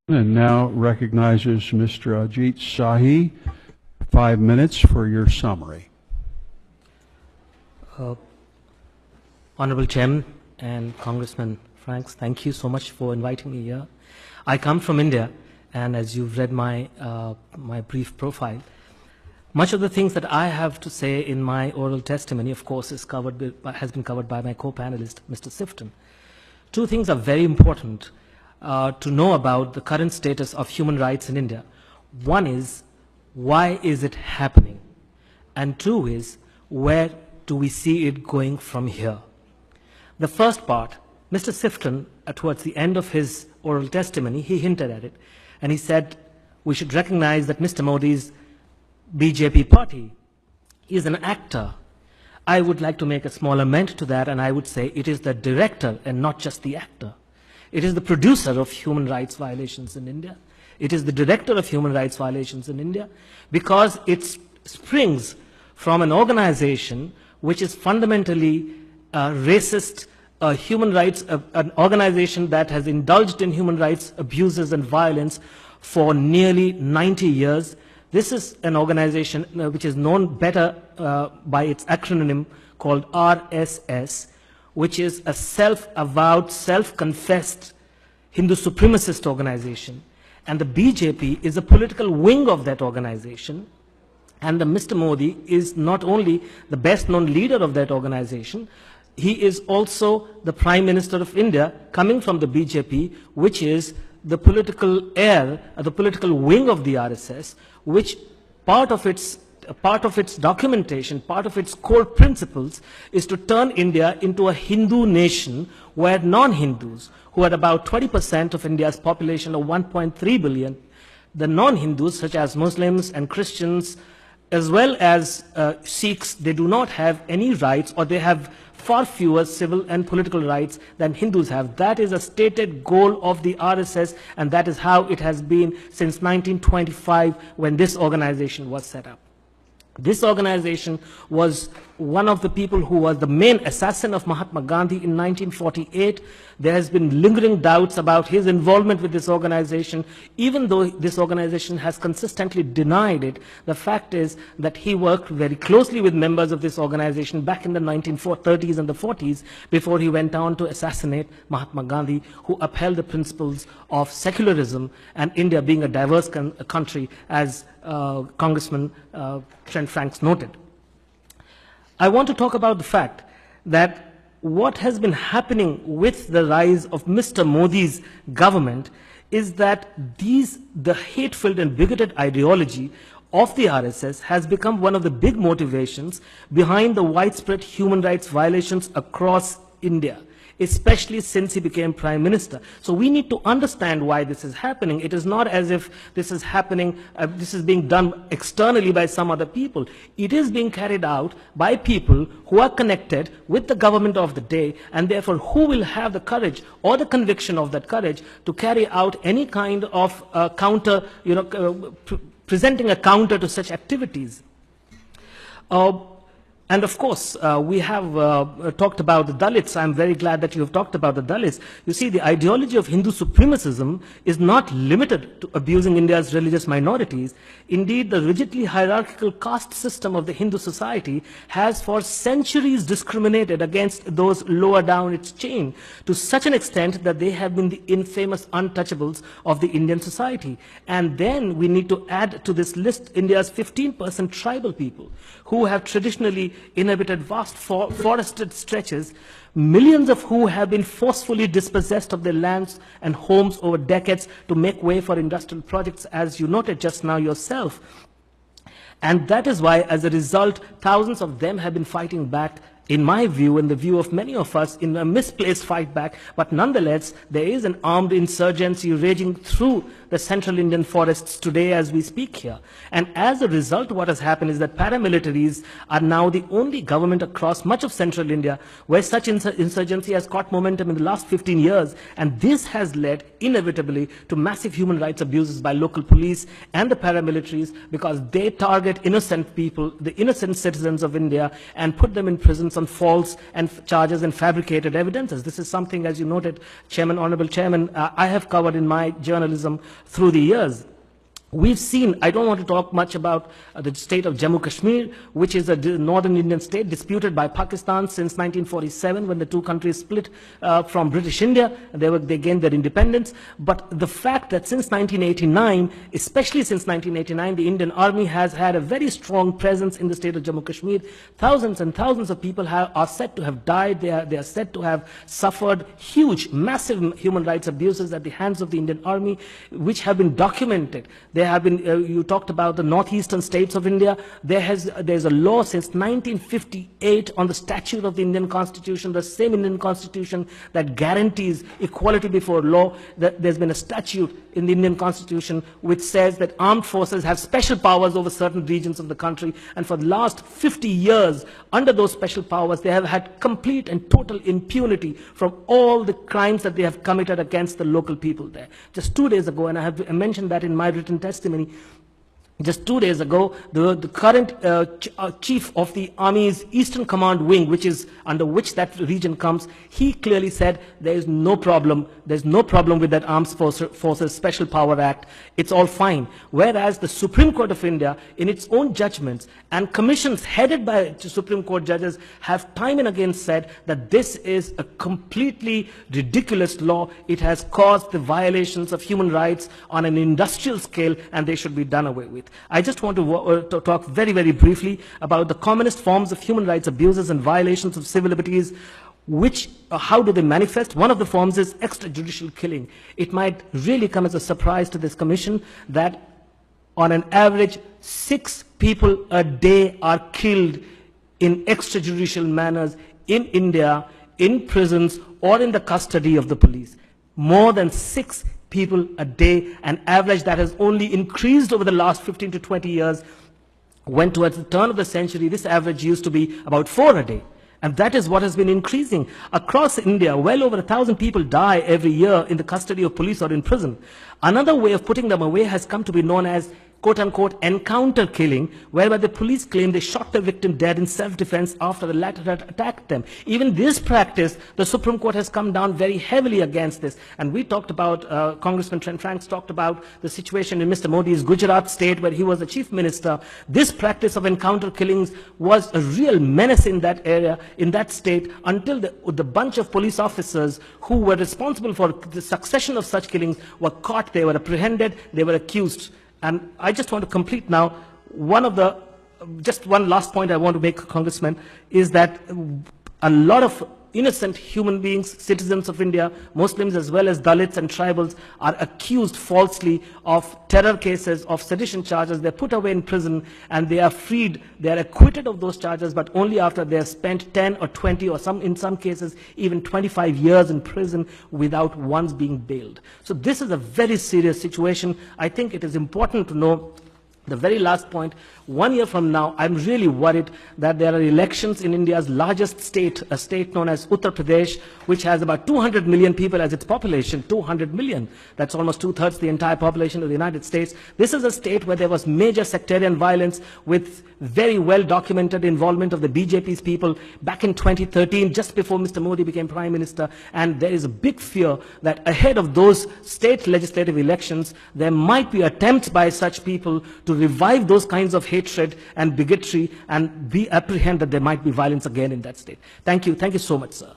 And now recognizes Mr. Ajit Sahi. 5 minutes for your summary. Honorable Chairman and Congressman Franks, thank you so much for inviting me here. I come from India, and as you've read my brief profile, much of the things that I have to say in my oral testimony, of course, has been covered by my co-panelist, Mr. Sifton. Two things are very important to know about the current status of human rights in India. One is, why is it happening? And two is, where do we see it going from here? The first part, Mr. Sifton, towards the end of his oral testimony, he hinted at it. And he said, we should recognize that Mr. Modi's BJP party is an actor. I would like to make a small amendment to that, and I would say it is the director and not just the actor. It is the producer of human rights violations in India. It is the director of human rights violations in India because it springs from an organization which is fundamentally racist, human rights, an organization that has indulged in human rights abuses and violence for nearly 90 years. This is an organization which is known better by its acronym called RSS, which is a self-avowed, self-confessed Hindu supremacist organization. And the BJP is a political wing of that organization. And Mr. Modi is not only the best-known leader of that organization, he is also the Prime Minister of India, coming from the BJP, which is the political heir, the political wing of the RSS, which part of its documentation, part of its core principles is to turn India into a Hindu nation where non-Hindus, who are about 20% of India's population of 1.3 billion, the non-Hindus such as Muslims and Christians, as well as Sikhs, they do not have any rights, or they have far fewer civil and political rights than Hindus have. That is a stated goal of the RSS, and that is how it has been since 1925 when this organization was set up. This organization was one of the people who was the main assassin of Mahatma Gandhi in 1948. There has been lingering doubts about his involvement with this organization, even though this organization has consistently denied it. The fact is that he worked very closely with members of this organization back in the 1930s and the 40s before he went on to assassinate Mahatma Gandhi, who upheld the principles of secularism and India being a diverse country, as Congressman Trent Franks noted. I want to talk about the fact that what has been happening with the rise of Mr. Modi's government is that the hate-filled and bigoted ideology of the RSS has become one of the big motivations behind the widespread human rights violations across India, especially since he became Prime Minister. So we need to understand why this is happening. It is not as if this is happening, this is being done externally by some other people. It is being carried out by people who are connected with the government of the day, and therefore who will have the courage or the conviction of that courage to carry out any kind of counter, presenting a counter to such activities. And of course, we have talked about the Dalits. I'm very glad that you have talked about the Dalits. You see, the ideology of Hindu supremacism is not limited to abusing India's religious minorities. Indeed, the rigidly hierarchical caste system of the Hindu society has for centuries discriminated against those lower down its chain, to such an extent that they have been the infamous untouchables of the Indian society. And then we need to add to this list India's 15% tribal people, who have traditionally inhabited vast forested stretches, millions of who have been forcefully dispossessed of their lands and homes over decades to make way for industrial projects, as you noted just now yourself. And that is why, as a result, thousands of them have been fighting back, in my view, and the view of many of us, in a misplaced fight back. But nonetheless, there is an armed insurgency raging through the central Indian forests today as we speak here. And as a result, what has happened is that paramilitaries are now the only government across much of central India where such insurgency has caught momentum in the last 15 years. And this has led, inevitably, to massive human rights abuses by local police and the paramilitaries, because they target innocent people, the innocent citizens of India, and put them in prisons on false charges and fabricated evidences. This is something, as you noted, Chairman, Honorable Chairman, I have covered in my journalism through the years. We've seen, I don't want to talk much about the state of Jammu Kashmir, which is a northern Indian state disputed by Pakistan since 1947 when the two countries split from British India. They gained their independence. But the fact that since 1989, especially since 1989, the Indian Army has had a very strong presence in the state of Jammu Kashmir. Thousands and thousands of people are said to have died. They are said to have suffered huge, massive human rights abuses at the hands of the Indian Army, which have been documented. There have been, you talked about the northeastern states of India. There's a law since 1958 on the statute of the Indian Constitution, the same Indian Constitution that guarantees equality before law. There's been a statute in the Indian Constitution which says that armed forces have special powers over certain regions of the country. And for the last 50 years, under those special powers, they have had complete and total impunity from all the crimes that they have committed against the local people there. Just 2 days ago, and I have mentioned that in my written testimony, just 2 days ago, the current chief of the Army's Eastern Command Wing, which is under which that region comes, he clearly said there is no problem. There's no problem with that Armed Forces Special Power Act. It's all fine. Whereas the Supreme Court of India, in its own judgments, and commissions headed by Supreme Court judges have time and again said that this is a completely ridiculous law. It has caused the violations of human rights on an industrial scale, and they should be done away with. I just want to talk very, very briefly about the commonest forms of human rights abuses and violations of civil liberties. How do they manifest? One of the forms is extrajudicial killing. It might really come as a surprise to this commission that on an average 6 people a day are killed in extrajudicial manners in India, in prisons or in the custody of the police. More than 6 people a day, an average that has only increased over the last 15 to 20 years. When towards the turn of the century, this average used to be about 4 a day. And that is what has been increasing. Across India, well over 1,000 people die every year in the custody of police or in prison. Another way of putting them away has come to be known as quote-unquote encounter killing, whereby the police claim they shot the victim dead in self-defense after the latter had attacked them. Even this practice, the Supreme Court has come down very heavily against this. And we talked about, Congressman Trent Franks talked about the situation in Mr. Modi's Gujarat state where he was the chief minister. This practice of encounter killings was a real menace in that area, in that state, until the bunch of police officers who were responsible for the succession of such killings were caught, they were apprehended, they were accused. And I just want to complete now, just one last point I want to make, Congressman, is that a lot of innocent human beings, citizens of India, Muslims as well as Dalits and tribals, are accused falsely of terror cases, of sedition charges. They're put away in prison and they are freed. They are acquitted of those charges, but only after they have spent 10 or 20 or in some cases even 25 years in prison without once being bailed. So this is a very serious situation. I think it is important to know. The very last point, 1 year from now, I'm really worried that there are elections in India's largest state, a state known as Uttar Pradesh, which has about 200 million people as its population, 200 million. That's almost 2/3 the entire population of the United States. This is a state where there was major sectarian violence with very well-documented involvement of the BJP's people back in 2013, just before Mr. Modi became Prime Minister. And there is a big fear that ahead of those state legislative elections, there might be attempts by such people to revive those kinds of hatred and bigotry and apprehend that there might be violence again in that state. Thank you. Thank you so much, sir.